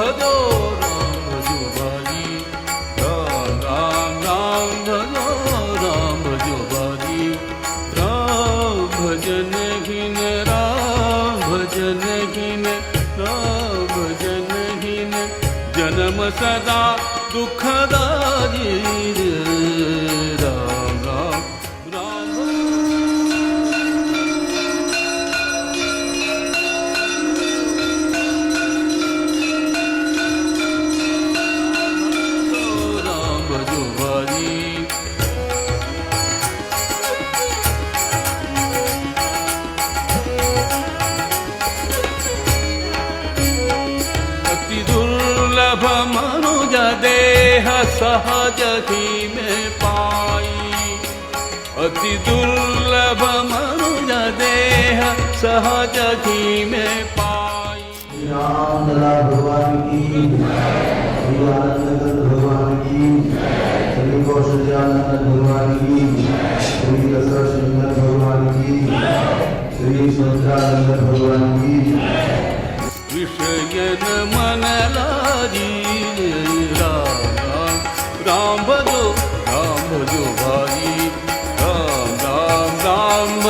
भजो राम भजो भाई राम राम राम भजो राम भजो भाई राम भजन हीन राम भजन हीन राम भजन हीन जन्म सदा दुखदाई राम राम राम राम भजो भाई अति दुर्लभ मनुज देह सहज ही में पाई अति दुर्लभ मनुज देह सहज ही में पाई राम लला भगवान की श्री आनंद भगवान की श्री कौशल्यानंद भगवान की श्री दशरथ भगवान की श्री सुंदरानंद भगवान की विषयन मन लाजी राम राम राम भजो भाई राम राम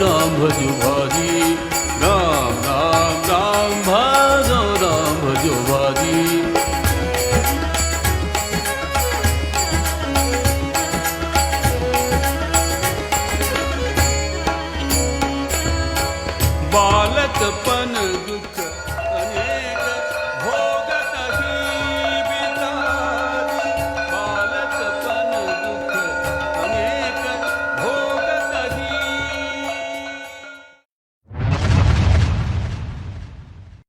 राम भजो भाई राम राम राम भजो भाई बालकपन